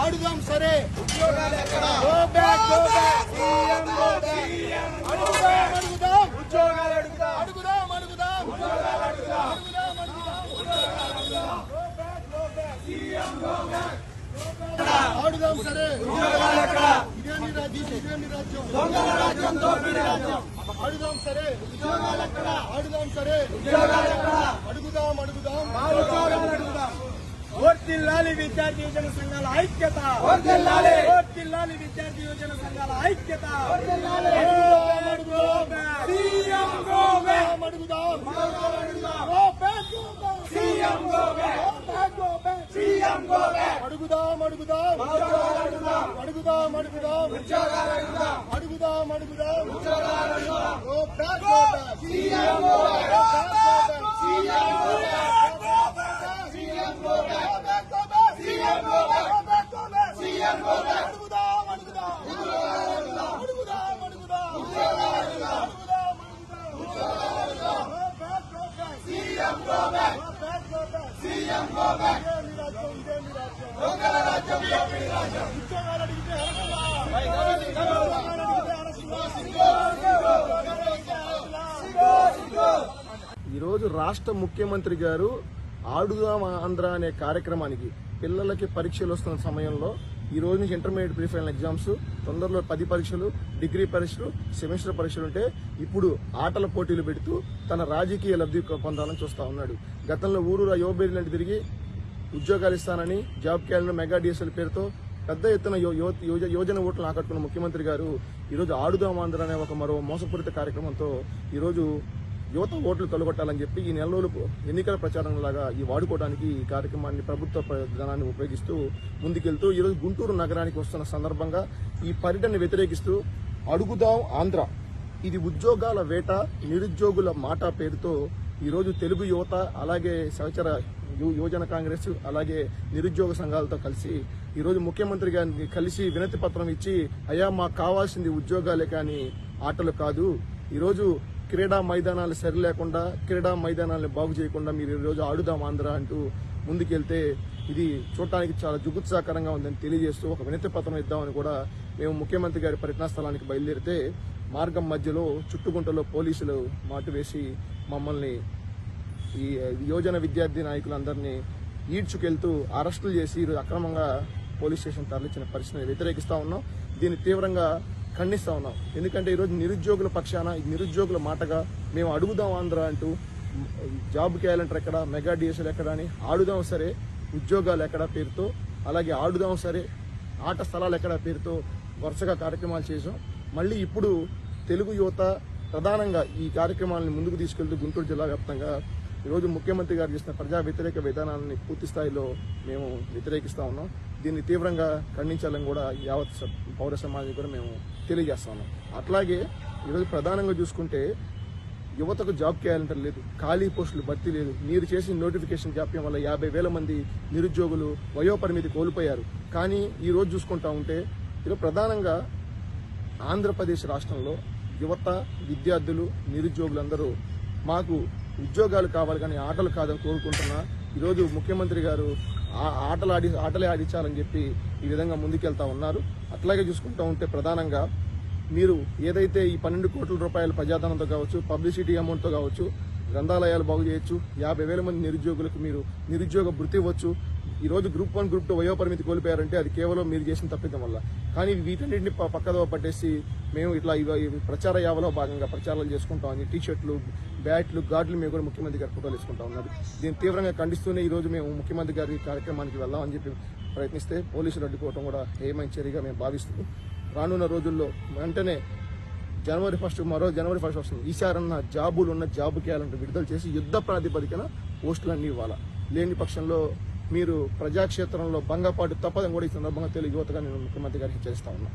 ఆడుదాం సరే ఆడుదాం సరే ఇదేమి రాజ్యం ఆడుదాం సరే ఆడుదాం సరే అడుగుదాం వర్ధిల్లాలి విద్యార్థి యువజన సంఘాల ఐక్యత, వర్ధిల్లాలి విద్యార్థి యువజన సంఘాల ఐక్యత. ఈరోజు రాష్ట్ర ముఖ్యమంత్రి గారు ఆడుదాం ఆంధ్ర అనే కార్యక్రమానికి పిల్లలకి పరీక్షలు వస్తున్న సమయంలో ఈ రోజు నుంచి ఇంటర్మీడియట్ ప్రీ ఫైనల్ ఎగ్జామ్స్, తొందరలో 10 పరీక్షలు, డిగ్రీ పరీక్షలు, సెమిస్టర్ పరీక్షలు ఉంటే ఇప్పుడు ఆటల పోటీలు పెడుతూ తన రాజకీయ లబ్ధి పొందాలని చూస్తా ఉన్నాడు. గతంలో ఊరూరా యువబేరీలను తిరిగి ఉద్యోగాలు ఇస్తానని జాబ్ క్యాలెండర్ మెగా డిఎస్ఎల్ పేరుతో పెద్ద ఎత్తున యువజన ఓట్లను ఆకట్టుకున్న ముఖ్యమంత్రి గారు ఈరోజు ఆడుదాం ఆంధ్ర అనే ఒక మరో మోసపూరిత కార్యక్రమంతో ఈరోజు యువత ఓట్లు తొలగొట్టాలని చెప్పి ఈ నెల రోజులు ఎన్నికల ప్రచారం లాగా ఈ వాడుకోవడానికి ఈ కార్యక్రమాన్ని ప్రభుత్వ ధనాన్ని ఉపయోగిస్తూ ముందుకెళ్తూ ఈరోజు గుంటూరు నగరానికి వస్తున్న సందర్భంగా ఈ పర్యటనను వ్యతిరేకిస్తూ అడుగుదాం ఆంధ్ర, ఇది ఉద్యోగాల వేట, నిరుద్యోగుల మాట పేరుతో ఈరోజు తెలుగు యువత అలాగే సహచర యువజన కాంగ్రెస్ అలాగే నిరుద్యోగ సంఘాలతో కలిసి ఈరోజు ముఖ్యమంత్రి గారిని కలిసి వినతి పత్రం ఇచ్చి, అయ్యా మాకు కావాల్సింది ఉద్యోగాలే కానీ ఆటలు కాదు, ఈరోజు క్రీడా మైదానాలు సరి లేకుండా క్రీడా మైదానాలను బాగు చేయకుండా మీరు ఈరోజు ఆడుదాం ఆంధ్ర అంటూ ముందుకెళ్తే ఇది చూడటానికి చాలా జుగుత్సాకరంగా ఉందని తెలియజేస్తూ ఒక వినతి పత్రం ఇద్దామని కూడా మేము ముఖ్యమంత్రి గారి పర్యటనా స్థలానికి బయలుదేరితే మార్గం మధ్యలో చుట్టుగుంటలో పోలీసులు మాటు వేసి మమ్మల్ని ఈ యువజన విద్యార్థి నాయకులందరినీ ఈడ్చుకెళ్తూ అరెస్టులు చేసి అక్రమంగా పోలీస్ స్టేషన్ తరలించిన పరిస్థితిని వ్యతిరేకిస్తా ఉన్నాం. దీన్ని తీవ్రంగా ఖండిస్తా ఉన్నాం. ఎందుకంటే ఈరోజు నిరుద్యోగుల పక్షాన నిరుద్యోగుల మాటగా మేము అడుగుదాం ఆంధ్ర అంటూ జాబ్ క్యాలెండర్ ఎక్కడ, మెగా డిఎస్ఎల్ ఎక్కడ అని ఆడుదాం సరే ఉద్యోగాలు ఎక్కడ పేరుతో, అలాగే ఆడుదాం సరే ఆట స్థలాలు ఎక్కడ పేరుతో వరుసగా కార్యక్రమాలు చేసాం. మళ్ళీ ఇప్పుడు తెలుగు యువత ప్రధానంగా ఈ కార్యక్రమాలను ముందుకు తీసుకెళ్తూ గుంటూరు జిల్లా వ్యాప్తంగా ఈరోజు ముఖ్యమంత్రి గారు చేసిన ప్రజా వ్యతిరేక విధానాన్ని పూర్తి స్థాయిలో మేము వ్యతిరేకిస్తా ఉన్నాం. దీన్ని తీవ్రంగా ఖండించాలని కూడా యావత్ పౌర సమాజం కూడా మేము తెలియజేస్తా ఉన్నాం. అట్లాగే ఈరోజు ప్రధానంగా చూసుకుంటే యువతకు జాబ్ క్యాలెండర్ లేదు, ఖాళీ పోస్టులు భర్తీ లేదు, మీరు చేసిన నోటిఫికేషన్ జాప్యం వల్ల 50,000 మంది నిరుద్యోగులు వయోపరిమితి కోల్పోయారు. కానీ ఈ రోజు చూసుకుంటా ఉంటే ఈరోజు ప్రధానంగా ఆంధ్రప్రదేశ్ రాష్ట్రంలో యువత, విద్యార్థులు, నిరుద్యోగులందరూ మాకు ఉద్యోగాలు కావాలి కానీ ఆటలు కాదని కోరుకుంటున్నా. ఈరోజు ముఖ్యమంత్రి గారు ఆటలే ఆడించాలని చెప్పి ఈ విధంగా ముందుకెళ్తా ఉన్నారు. అట్లాగే చూసుకుంటా ఉంటే ప్రధానంగా మీరు ఏదైతే ఈ 12 కోట్ల రూపాయల ప్రజాధనంతో కావచ్చు, పబ్లిసిటీ అమౌంట్తో కావచ్చు, గ్రంథాలయాలు బాగు చేయొచ్చు, 50,000 మంది నిరుద్యోగులకు మీరు నిరుద్యోగ భృతి ఇవ్వచ్చు. ఈ రోజు గ్రూప్ 1, గ్రూప్ 2 వయోపరిమితి కోల్పోయారంటే అది కేవలం మీరు చేసిన తప్పిదం వల్ల. కానీ వీటన్నింటిని పక్కదో పట్టేసి మేము ఇట్లా ప్రచార యావలో భాగంగా ప్రచారాలు చేసుకుంటామని టీషర్ట్లు, బ్యాట్లు, గార్డులు మేము కూడా ముఖ్యమంత్రి గారి ఫోటోలు వేసుకుంటా ఉన్నారు. దీన్ని తీవ్రంగా ఖండిస్తూనే ఈ రోజు మేము ముఖ్యమంత్రి గారి కార్యక్రమానికి వెళ్దామని చెప్పి ప్రయత్నిస్తే పోలీసులు అడ్డుకోవడం కూడా హేయమైన చర్యగా మేము భావిస్తూ రానున్న రోజుల్లో వెంటనే జనవరి 1 వస్తుంది. ఈసారన్న జాబులున్న జాబ్ క్యాలెండర్ విడుదల చేసి యుద్ధ ప్రాతిపదికన పోస్టులన్నీ ఇవ్వాలా. లేని పక్షంలో మీరు ప్రజాక్షేత్రంలో భంగపాటు తప్పదని కూడా ఈ సందర్భంగా తెలుగు యువతగా నేను ముఖ్యమంత్రి గారికి హెచ్చరిస్తా ఉన్నా.